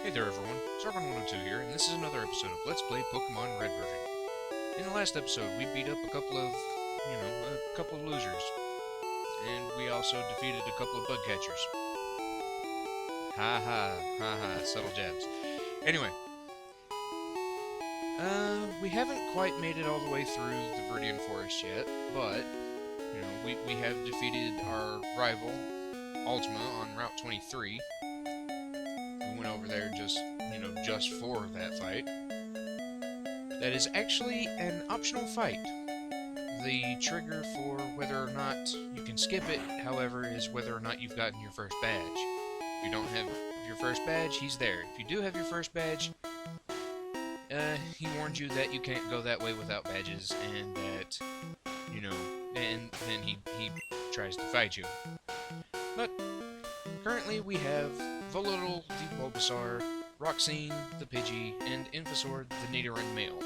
Hey there everyone, Zargon 102 here, and this is another episode of Let's Play Pokemon Red version. In the last episode, we beat up a couple of, losers. And we also defeated a couple of bug catchers. Ha ha, ha ha, subtle jabs. Anyway, we haven't quite made it all the way through the Viridian Forest yet, but, we have defeated our rival, Ultima, on Route 23. We went over there just for that fight. That is actually an optional fight. The trigger for whether or not you can skip it, however, is whether or not you've gotten your first badge. If you don't have your first badge, he's there. If you do have your first badge, he warns you that you can't go that way without badges, and that, and then he tries to fight you. But currently we have Volotl the Bulbasaur, Roxine the Pidgey, and Infasaur the Nidoran male.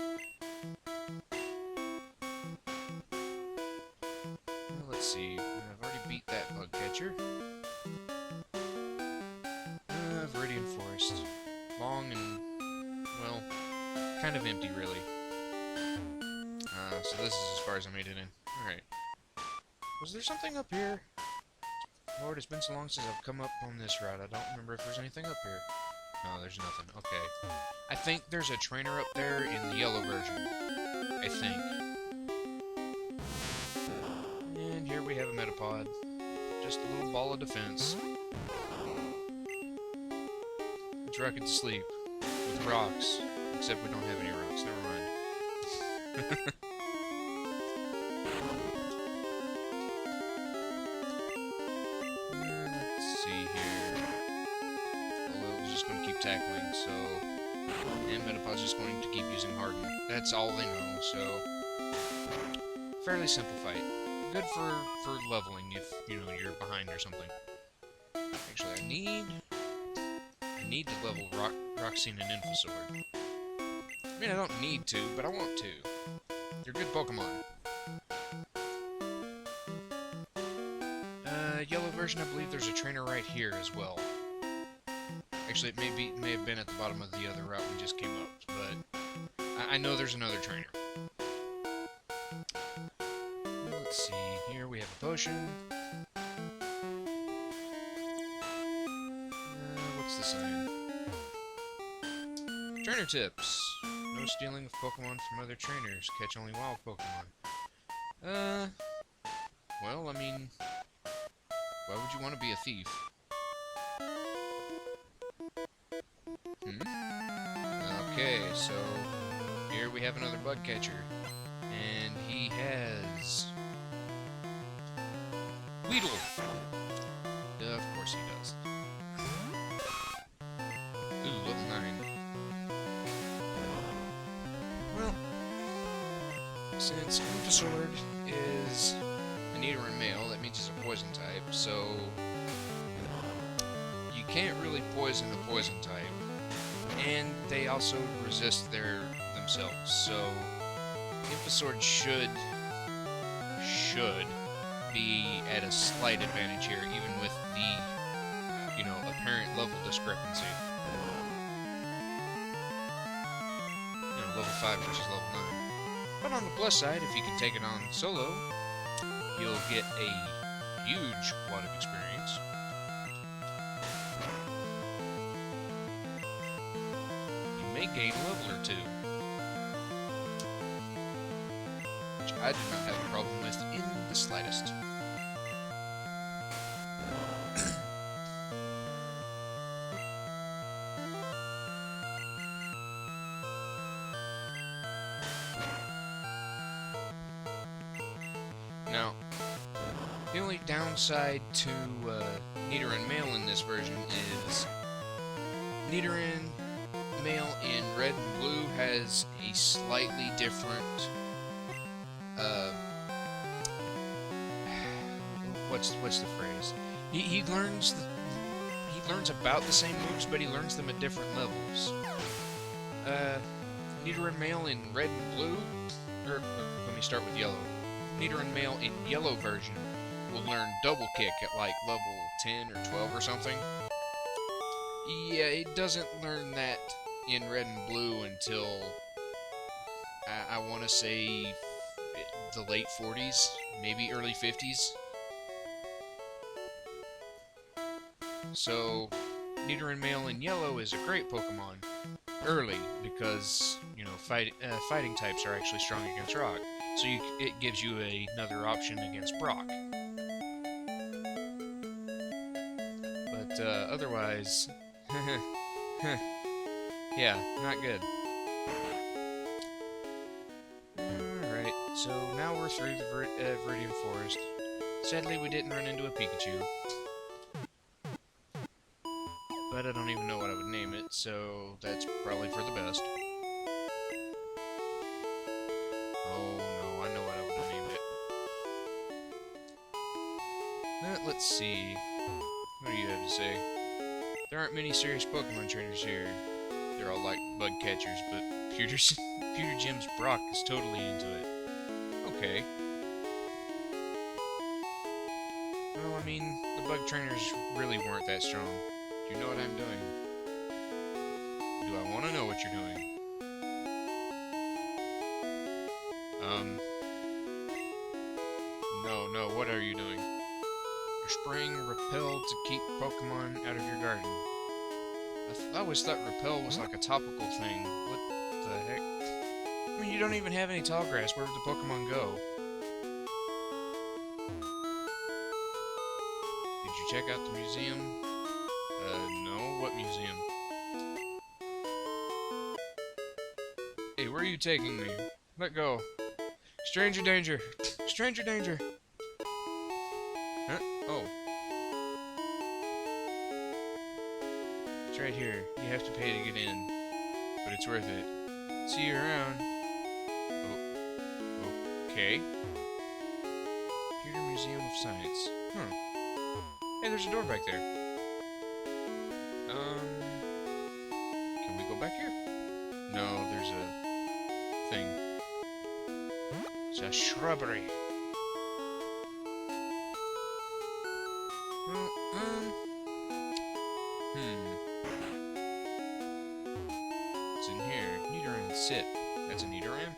Well, let's see, I've already beat that bug catcher. Viridian Forest. Long and, well, kind of empty, really. So this is as far as I made it in. Alright. Was there something up here? Lord, it's been so long since I've come up on this route, I don't remember if there's anything up here. No, there's nothing. Okay. I think there's a trainer up there in the yellow version. I think. And here we have a Metapod. Just a little ball of defense. Let's rock it to sleep. With rocks. Except we don't have any rocks. Never mind. Tackling, so, and Metapod's just going to keep using Harden. That's all they know, so, fairly simple fight. Good for leveling if, you're behind or something. Actually, I need to level Roxine and Infasaur. I mean, I don't need to, but I want to. They're good Pokemon. Yellow version, I believe there's a trainer right here as well. Actually, it may have been at the bottom of the other route we just came up, but I know there's another trainer. Let's see, here we have a potion. What's the sign? Trainer tips. No stealing of Pokemon from other trainers. Catch only wild Pokemon. Well, I mean, why would you want to be a thief? Okay, so here we have another bug catcher, and he has Weedle. Of course he does. Ooh, level 9. Well, since Infasaur is a Nidoran male, that means he's a poison type, so you can't really poison a poison type. And they also resist themselves, so Infasaur should be at a slight advantage here, even with the, apparent level discrepancy. Level 5 versus level 9. But on the plus side, if you can take it on solo, you'll get a huge wad of experience. Gain a level or two, which I do not have a problem with in the slightest. Now, the only downside to Nidoran male in this version is Nidoran male in red and blue has a slightly different what's the phrase? He learns about the same moves, but he learns them at different levels. Nidoran male in red and blue, or let me start with yellow. Nidoran male in yellow version will learn double kick at like level 10 or 12 or something. Yeah, it doesn't learn that in Red and Blue until I want to say the late 40s, maybe early 50s. So, Nidoran Male in Yellow is a great Pokemon early because, you know, fighting types are actually strong against rock. So it gives you another option against Brock. But otherwise, yeah, not good. Alright, so now we're through the Viridian Forest. Sadly, we didn't run into a Pikachu. But I don't even know what I would name it, so that's probably for the best. Oh no, I know what I would have named it. Let's see. What do you have to say? There aren't many serious Pokemon trainers here. They're all like bug catchers, but Pewter Gym's Brock is totally into it. Okay. Well, I mean, the bug trainers really weren't that strong. Do you know what I'm doing? Do I want to know what you're doing? No, what are you doing? You're spraying Repel to keep Pokemon out of your garden. I always thought Repel was like a topical thing. What the heck? I mean, you don't even have any tall grass. Where would the Pokemon go? Did you check out the museum? No. What museum? Hey, where are you taking me? Let go. Stranger danger! Stranger danger! Huh? Oh. It's right here. You have to pay to get in. But it's worth it. See you around. Oh. Okay. Pewter Museum of Science. Huh. Hey, there's a door back there. Can we go back here? No, there's a thing. It's a shrubbery. Well, What's in here? Nidoran sit. That's a Nidoran?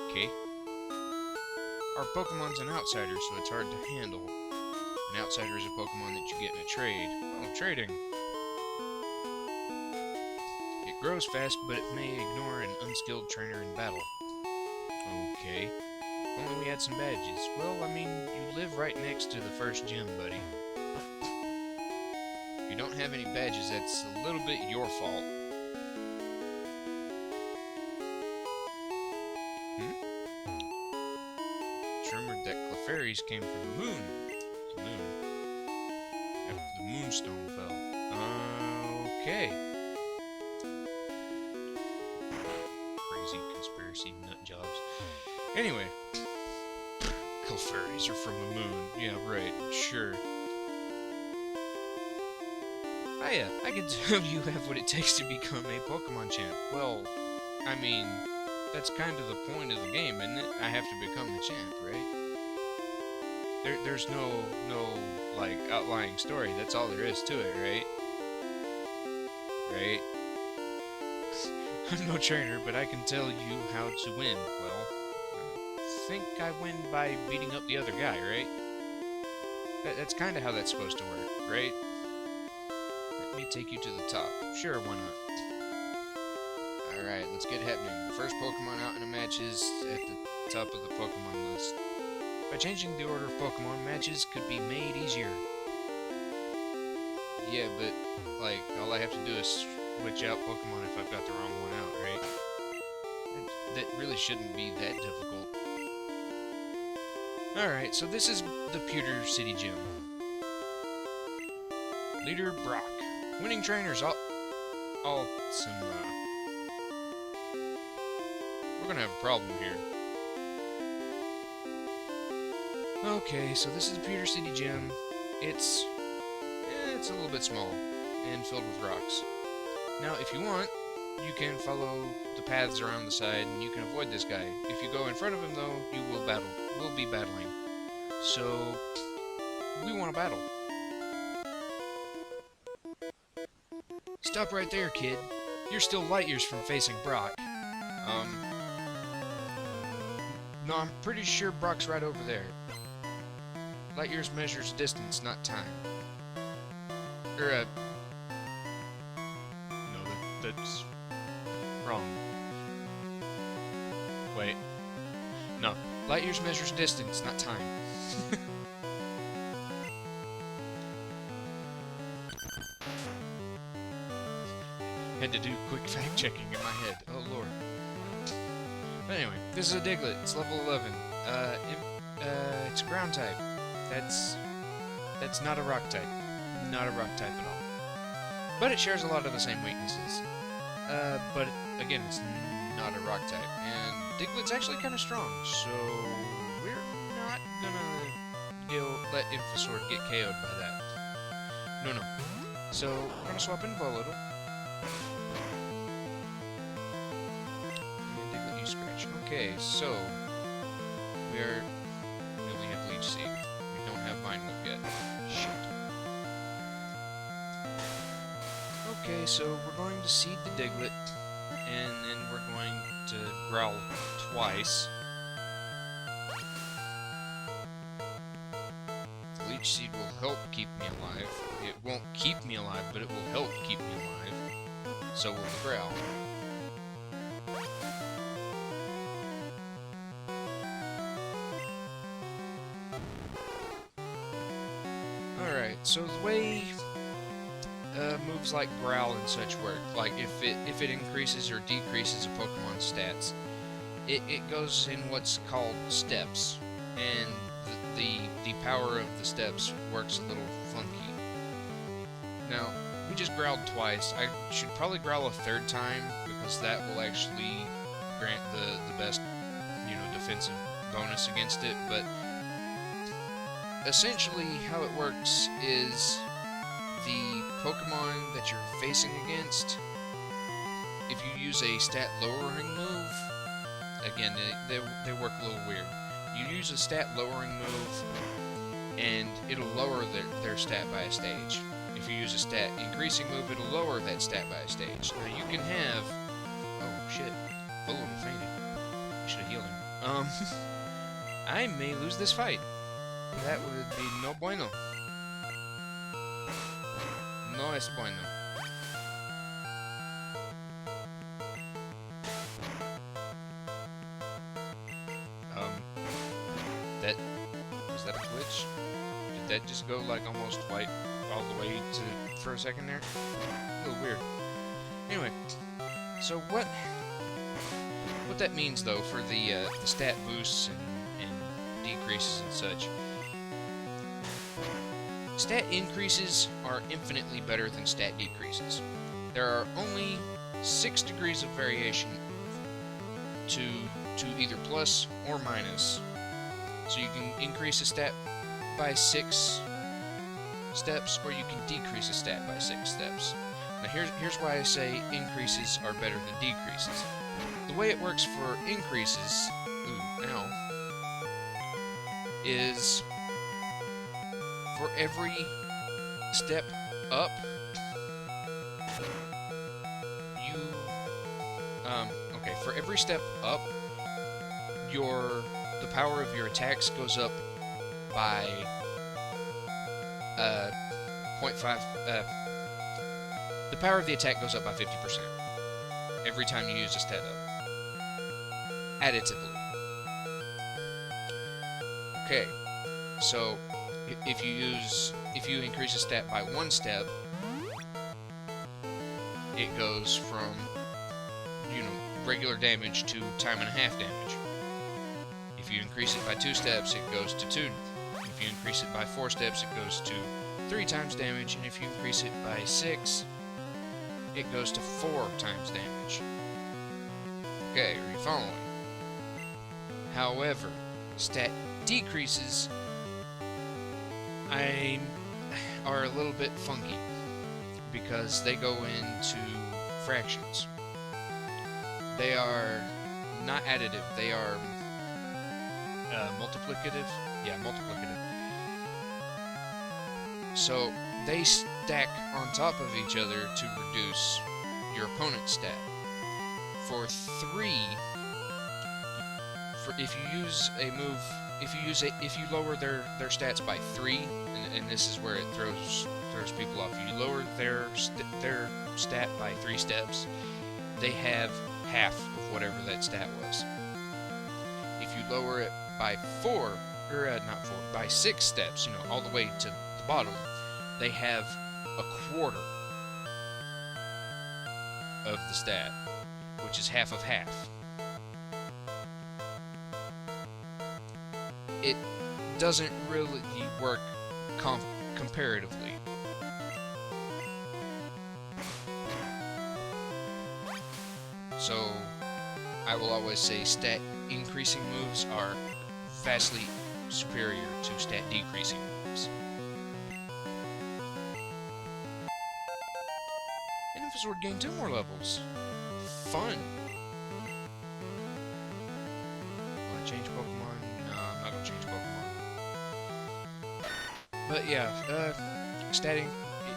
Okay. Our Pokemon's an outsider, so it's hard to handle. An outsider is a Pokemon that you get in a trade. Oh, trading. It grows fast, but it may ignore an unskilled trainer in battle. Okay. If only we had some badges. Well, I mean, you live right next to the first gym, buddy. If you don't have any badges, that's a little bit your fault. It's rumored that Clefairies came from the moon. The moon. After the moonstone fell. Okay. Crazy conspiracy nut jobs. Anyway. Clefairies are from the moon. Yeah, right. Sure. Oh yeah, I can tell you have what it takes to become a Pokemon champ. Well, I mean, that's kind of the point of the game, isn't it? I have to become the champ, right? There's no, like, outlying story. That's all there is to it, right? Right? I'm no trainer, but I can tell you how to win. Well, I think I win by beating up the other guy, right? That's kind of how that's supposed to work, right? Let me take you to the top. Sure, why not? Alright, let's get it happening. The first Pokemon out in a match is at the top of the Pokemon list. By changing the order of Pokemon, matches could be made easier. Yeah, but, like, all I have to do is switch out Pokemon if I've got the wrong one out, right? That really shouldn't be that difficult. Alright, so this is the Pewter City Gym. Leader Brock. Winning trainers, we're gonna have a problem here. Okay, so this is the Pewter City Gym. It's a little bit small and filled with rocks. Now, if you want, you can follow the paths around the side and you can avoid this guy. If you go in front of him, though, we'll be battling. So, we want to battle. Stop right there, kid. You're still light years from facing Brock. No, I'm pretty sure Brock's right over there. Light years measures distance, not time. No, that's wrong. Wait. No, light years measures distance, not time. Had to do quick fact-checking in my head. Oh, Lord. But anyway, this is a Diglett. It's level 11. It's ground type. That's not a rock type. Not a rock type at all. But it shares a lot of the same weaknesses. But again, it's not a rock type. And Diglett's actually kind of strong, so we're not gonna let Infosword get KO'd by that. No. So we're gonna swap in Volotl. Okay, so we only have Leech Seed. We don't have Mind Whip yet. Shit. Okay, so we're going to seed the Diglett, and then we're going to growl twice. The Leech Seed will help keep me alive. It won't keep me alive, but it will help keep me alive. So will the growl. So the way moves like Growl and such work, like if it increases or decreases a Pokemon's stats, it goes in what's called steps, and the power of the steps works a little funky. Now, we just growled twice. I should probably growl a third time, because that will actually grant the best, defensive bonus against it, but essentially, how it works is the Pokemon that you're facing against, if you use a stat lowering move, again, they work a little weird. You use a stat lowering move, and it'll lower their stat by a stage. If you use a stat increasing move, it'll lower that stat by a stage. Now, you can have... Oh, shit. Volotl fainted. I should have healed him. I may lose this fight. That would be no bueno. No es bueno. Is that a glitch? Did that just go like almost white all the way for a second there? A little weird. Anyway, so what that means though for the stat boosts and decreases and such. Stat increases are infinitely better than stat decreases. There are only 6 degrees of variation to either plus or minus. So you can increase a stat by 6 steps, or you can decrease a stat by 6 steps. Now here's why I say increases are better than decreases. The way it works for increases, is for every step up, for every step up, the power of your attacks goes up by 0.5. The power of the attack goes up by 50% every time you use a stat up, additively. Okay, so if you increase a stat by 1 step, it goes from regular damage to time and a half damage. If you increase it by 2 steps, it goes to 2. If you increase it by 4 steps, it goes to 3 times damage, and if you increase it by 6, it goes to 4 times damage. Okay, are you following? However, stat decreases are a little bit funky because they go into fractions. They are not additive, they are multiplicative. Yeah, multiplicative. So they stack on top of each other to reduce your opponent's stat. For 3, if you use a move, if you lower their stats by 3, and this is where it throws people off. You lower their stat by 3 steps, they have half of whatever that stat was. If you lower it by 4, or not 4, by 6 steps, all the way to the bottom, they have a quarter of the stat, which is half of half. It doesn't really work comparatively. So, I will always say stat increasing moves are vastly superior to stat decreasing moves. And Infazord gained 2 more levels. Fun! Wanna change Pokemon? No, I'm not gonna change Pokemon. But yeah, statting.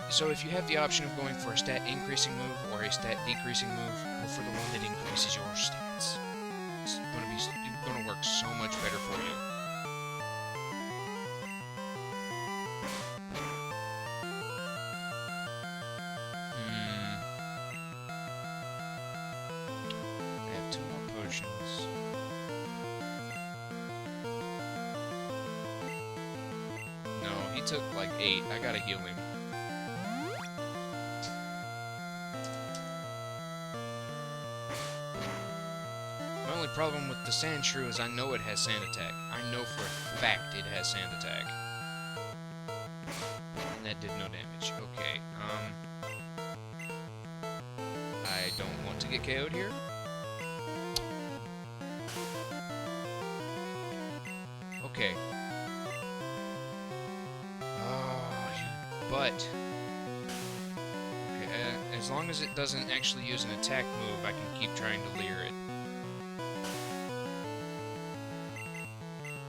So if you have the option of going for a stat increasing move or a stat decreasing move, go for the one that increases your stats. It's gonna work so much better for you. I have 2 more potions. No, he took like 8. I gotta heal him. My only problem with the Sandshrew is I know it has Sand Attack. I know for a fact it has Sand Attack. And that did no damage. Okay, I don't want to get KO'd here. Okay. Oh, you butt. Okay, as long as it doesn't actually use an attack move, I can keep trying to Leer it.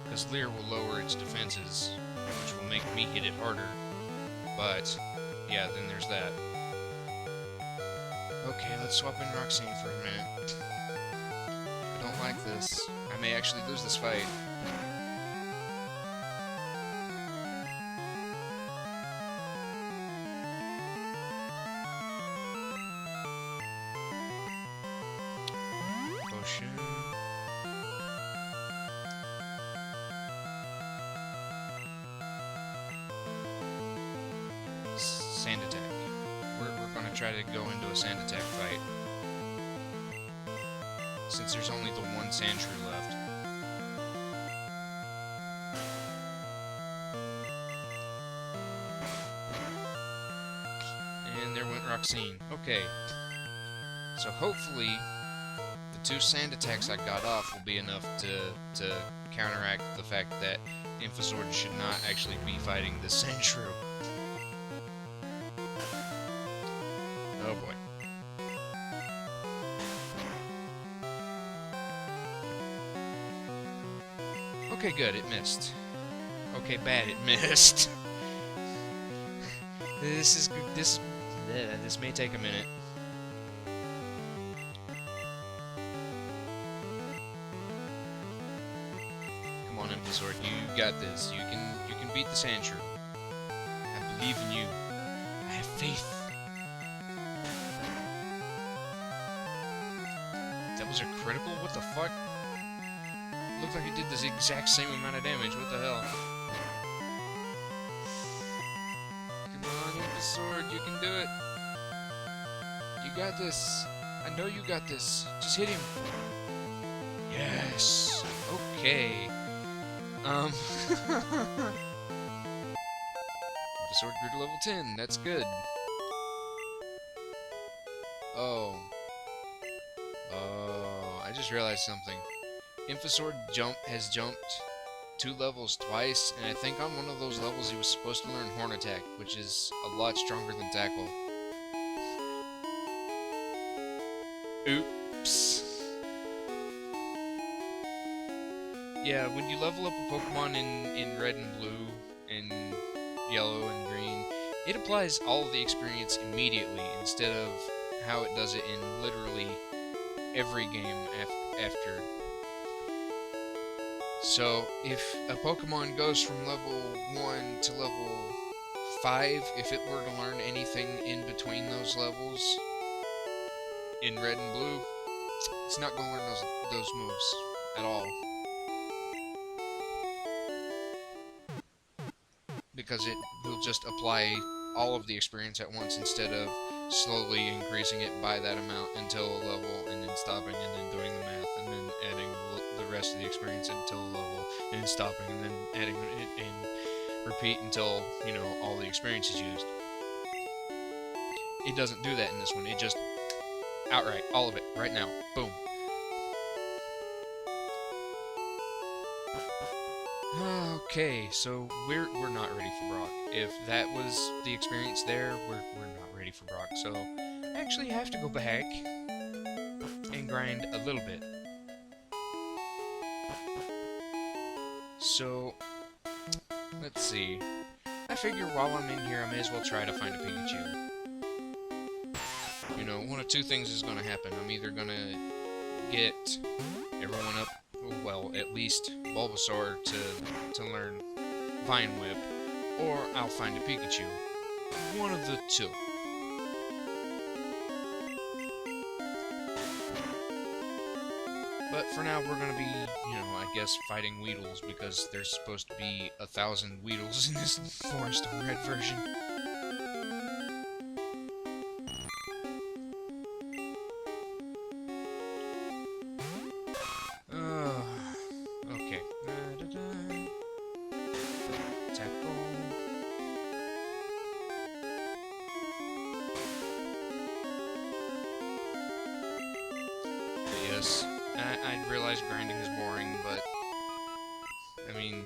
Because Leer will lower its defenses, which will make me hit it harder. But, yeah, then there's that. Okay, let's swap in Roxanne for a minute. I don't like this. I may actually lose this fight. Potion. Sand attack. We're gonna try to go into a sand attack fight. Since there's only the one Sandshrew left. And there went Roxanne. Okay. So hopefully the 2 sand attacks I got off will be enough to counteract the fact that Infazord should not actually be fighting the Sandshrew. Oh boy. Okay, good, it missed. Okay, bad, it missed. This may take a minute. Come on, Infazord, you got this. You can beat the Sandshrew. I believe in you. I have faith. That was a critical? What the fuck? Looked like it did the exact same amount of damage. What the hell? Come on, Infazord, you can do it. You got this. I know you got this. Just hit him. Yes. Okay. Infazord grew to level 10. That's good. Oh. I just realized something. Infazord has jumped 2 levels twice, and I think on one of those levels he was supposed to learn Horn Attack, which is a lot stronger than Tackle. Oops. Yeah, when you level up a Pokemon in red and blue, and yellow and green, it applies all of the experience immediately instead of how it does it in literally every game after. So, if a Pokemon goes from level 1 to level 5, if it were to learn anything in between those levels, in red and blue, it's not going to learn those moves at all. Because it will just apply all of the experience at once instead of slowly increasing it by that amount until a level, and then stopping, and then doing the math, and then adding the rest of the experience until a level, and then stopping, and then adding it, and repeat until, you know, all the experience is used. It doesn't do that in this one. It just outright, all of it, right now, boom. Okay, so we're not ready for Brock. If that was the experience there, we're not ready for Brock. So I actually have to go back and grind a little bit. So let's see. I figure while I'm in here, I may as well try to find a Pikachu. You know, one of two things is going to happen. I'm either going to get everyone up, well, at least Bulbasaur to learn Vine Whip, or I'll find a Pikachu. One of the two. But for now, we're going to be, you know, I guess, fighting Weedles, because there's supposed to be 1,000 Weedles in this Forest of Red version. Okay. Tackle. Yes. I realize grinding is boring, but I mean,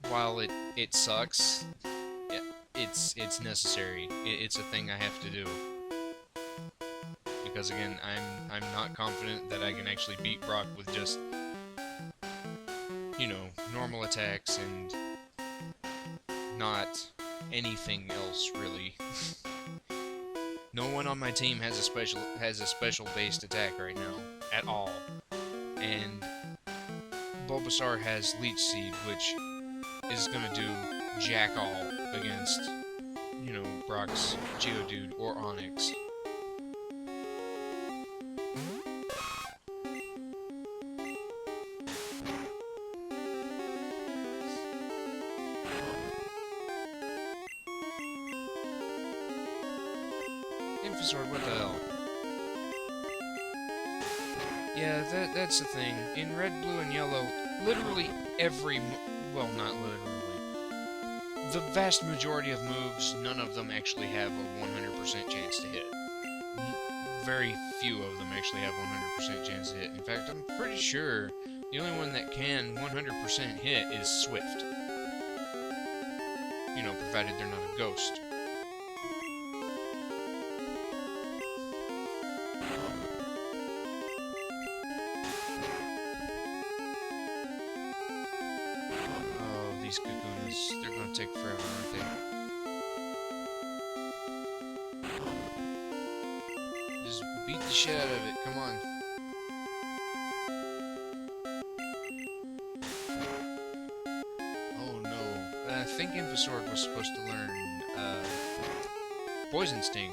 while it sucks, it's necessary. It's a thing I have to do, because again, I'm not confident that I can actually beat Brock with just, you know, normal attacks and not anything else really. No one on my team has a special based attack right now at all, and Bulbasaur has Leech Seed, which is gonna do jack all against, you know, Brock's Geodude or Onix. Sword, what the hell? Yeah, that's the thing. In red, blue, and yellow, literally every well, not literally. The vast majority of moves, none of them actually have a 100% chance to hit. Very few of them actually have 100% chance to hit. In fact, I'm pretty sure the only one that can 100% hit is Swift. You know, provided they're not a ghost. They're gonna take forever, aren't they? Just beat the shit out of it, come on. Oh no. I think Ivysaur was supposed to learn, Poison Sting.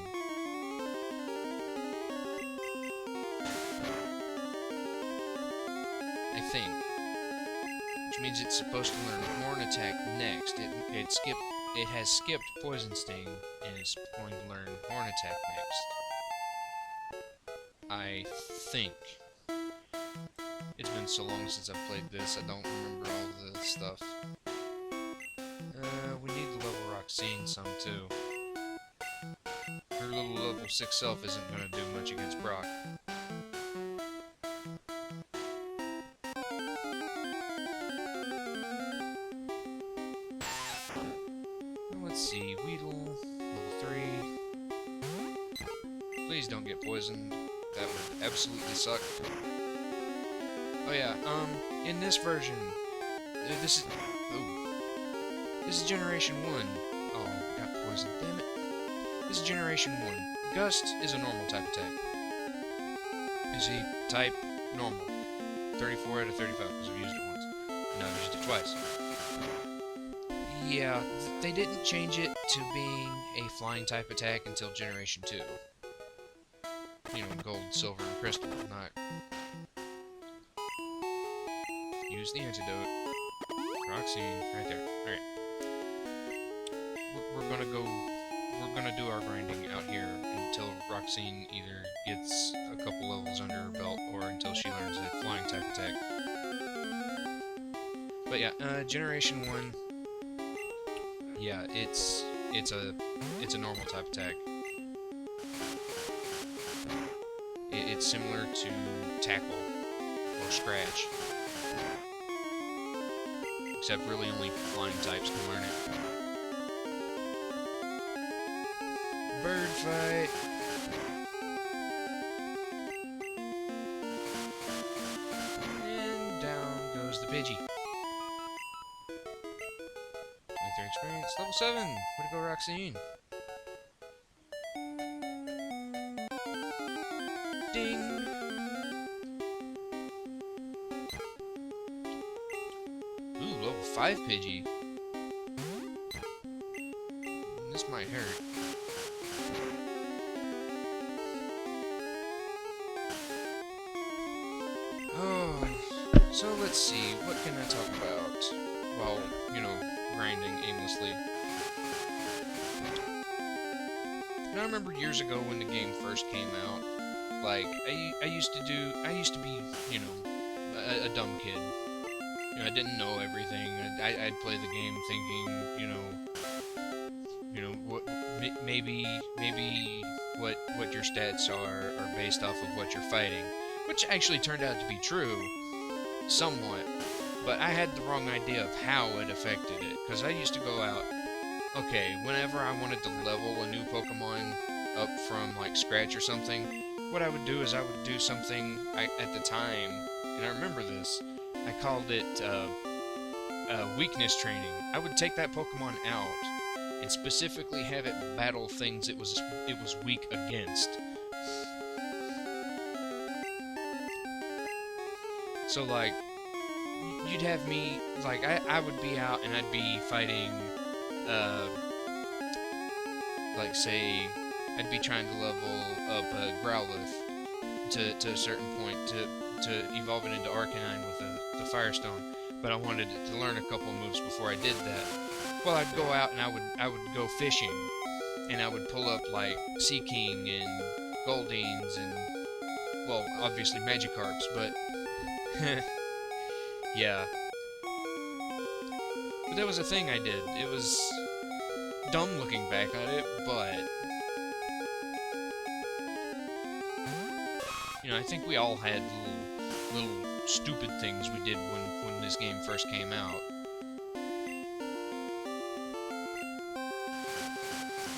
I think. Which means it's supposed to learn Horn Attack next. It has skipped Poison Sting and is going to learn Horn Attack next. I think. It's been so long since I've played this, I don't remember all the stuff. We need to level Roxanne some too. Her little level 6 self isn't going to do much against Brock. Let's see, Weedle, level 3. Please don't get poisoned. That would absolutely suck. This is Generation 1. Oh, got poisoned, damn it. This is Generation 1. Gust is a normal type attack. You see, type, normal. 34 out of 35, because I've used it once. No, I've used it twice. Yeah, they didn't change it to being a flying type attack until Generation 2. You know, gold, silver, and crystal, not... Use the antidote. Roxine, right there. Alright. We're gonna do our grinding out here until Roxine either gets a couple levels under her belt or until she learns a flying type attack. But yeah, Generation 1, yeah, it's a normal type attack. It's similar to Tackle or Scratch. Except really only flying types can learn it. Bird fight! And down goes the Pidgey. 23 experience, level 7! Way to go, Roxine! Ding! Ooh, level 5 Pidgey. This might hurt. Oh, so let's see, what can I talk about while, you know, grinding aimlessly? Now, I remember years ago when the game first came out, like, I used to be, you know, a dumb kid. You know, I didn't know everything. I'd play the game thinking, maybe what your stats are based off of what you're fighting, which actually turned out to be true, somewhat. But I had the wrong idea of how it affected it, because I used to go out. Okay, whenever I wanted to level a new Pokemon up from like scratch or something, what I would do is I would do something at the time, and I remember this. I called it weakness training. I would take that Pokemon out and specifically have it battle things it was weak against. So like, you'd have me like I would be out and I'd be fighting, like say, I'd be trying to level up a Growlithe to a certain point to evolve it into Arcanine with the Firestone, but I wanted it to learn a couple moves before I did that. Well, I'd go out and I would go fishing, and I would pull up like Sea King and Goldines and, well, obviously Magikarps, but yeah. But that was a thing I did. It was dumb looking back at it, but you know, I think we all had little stupid things we did when this game first came out.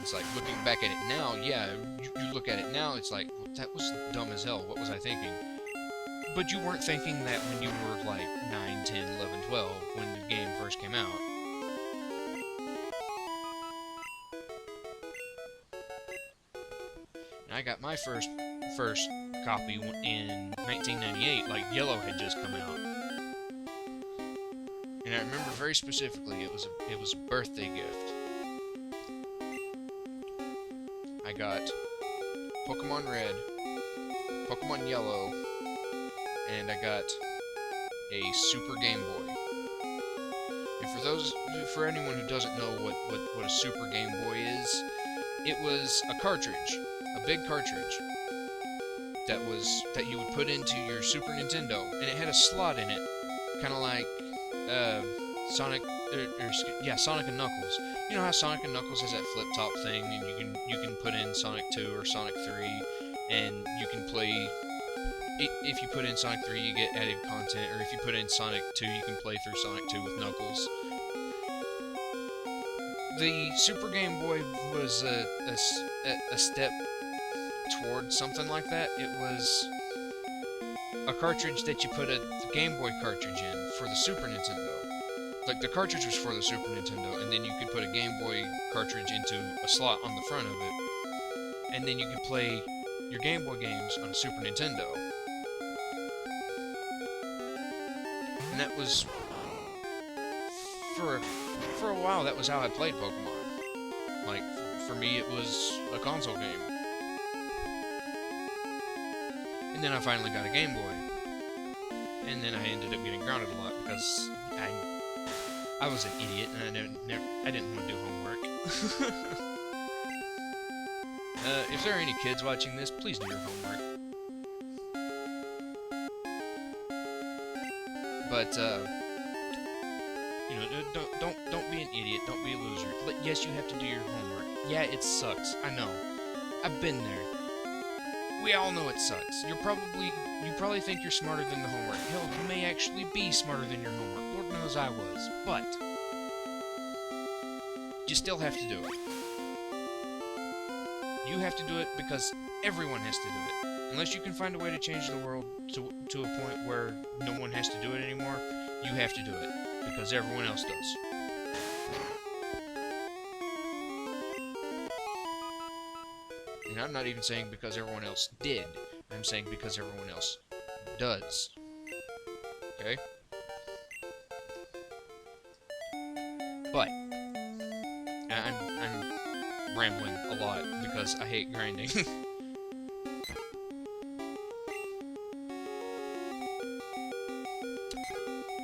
It's like, looking back at it now, yeah, you look at it now, it's like, well, that was dumb as hell, what was I thinking? But you weren't thinking that when you were like 9, 10, 11, 12, when the game first came out. And I got my first copy in 1998, like Yellow had just come out. And I remember very specifically, it was a birthday gift. I got Pokemon Red, Pokemon Yellow, and I got a Super Game Boy. And for anyone who doesn't know what a Super Game Boy is, it was a cartridge, a big cartridge that you would put into your Super Nintendo, and it had a slot in it, kind of like Sonic and Knuckles. You know how Sonic and Knuckles has that flip-top thing, and you can put in Sonic 2 or Sonic 3, and you can play. If you put in Sonic 3, you get added content, or if you put in Sonic 2, you can play through Sonic 2 with Knuckles. The Super Game Boy was a step towards something like that. It was a cartridge that you put a Game Boy cartridge in for the Super Nintendo. like, the cartridge was for the Super Nintendo, and then you could put a Game Boy cartridge into a slot on the front of it, and then you could play your Game Boy games on a Super Nintendo. And that was, for a while, that was how I played Pokemon. Like, for me, it was a console game. And then I finally got a Game Boy. And then I ended up getting grounded a lot because I was an idiot and I didn't want to do homework. If there are any kids watching this, please do your homework. But you know, don't be an idiot. Don't be a loser. Yes, you have to do your homework. Yeah, it sucks. I know. I've been there. We all know it sucks. You probably think you're smarter than the homework. Hell, you may actually be smarter than your homework. Lord knows I was. But you still have to do it. You have to do it because everyone has to do it. Unless you can find a way to change the world to a point where no one has to do it anymore, you have to do it. Because everyone else does. And I'm not even saying because everyone else did. I'm saying because everyone else does. Okay? But I'm rambling a lot because I hate grinding.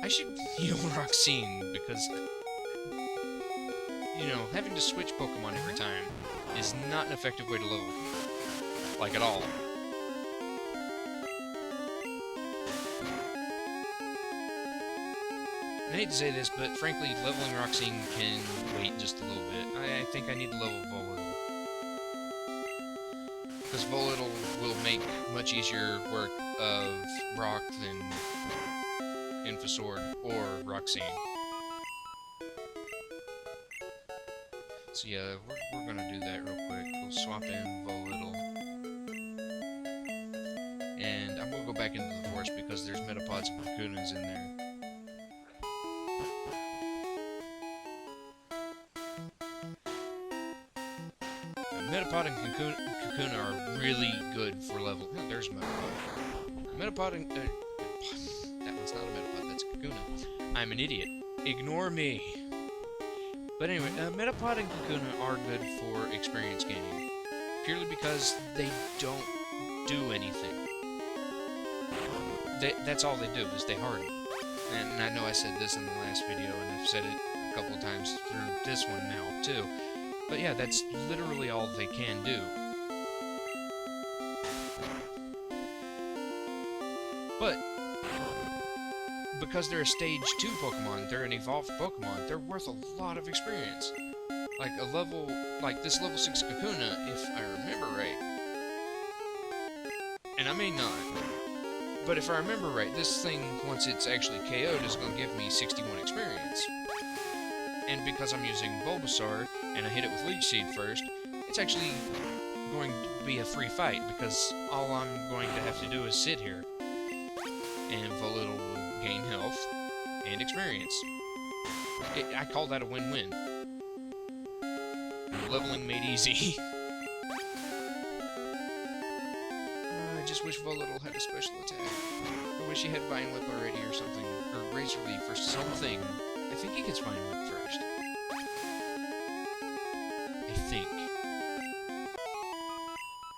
I should heal Roxine because, you know, having to switch Pokemon every time is not an effective way to level. Like, at all. I hate to say this, but frankly, leveling Roxine can wait just a little bit. I think I need to level Volittle. Because Volittle will make much easier work of Brock than Sword or Roxine. So yeah, we're gonna do that real quick. We'll swap in Volittle. And I'm gonna go back into the forest because there's Metapods and Kakunas in there. Metapod and Kakuna are really good for level. Oh, there's Metapod. Metapod and that one's not a Metapod, that's a Kakuna. I'm an idiot. Ignore me. But anyway, Metapod and Kakuna are good for experience gaining. Purely because they don't do anything. That's all they do, is they harden. And I know I said this in the last video, and I've said it a couple of times through this one now, too. But yeah, that's literally all they can do. But because they're a Stage 2 Pokemon, they're an evolved Pokemon, they're worth a lot of experience. Like a level, like this level 6 Kakuna, if I remember right. And I may not. But if I remember right, this thing, once it's actually KO'd, is going to give me 61 experience. And because I'm using Bulbasaur, and I hit it with Leech Seed first, it's actually going to be a free fight, because all I'm going to have to do is sit here. And Volittle will gain health and experience. I call that a win-win. Leveling made easy. I just wish Volittle had a special attack. I wish he had Vine Whip already or something. Or Razor Leaf or something. I think he gets Vine Whip first. I think.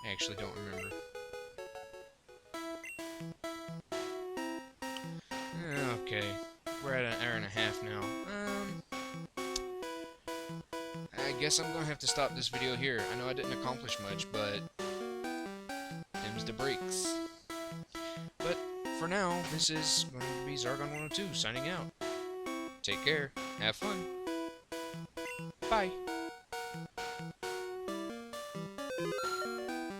I actually don't remember. Okay. We're at an hour and a half now. I guess I'm gonna have to stop this video here. I know I didn't accomplish much, but them's the breaks. But for now, this is going to be Zargon 102 signing out. Take care. Have fun. Bye.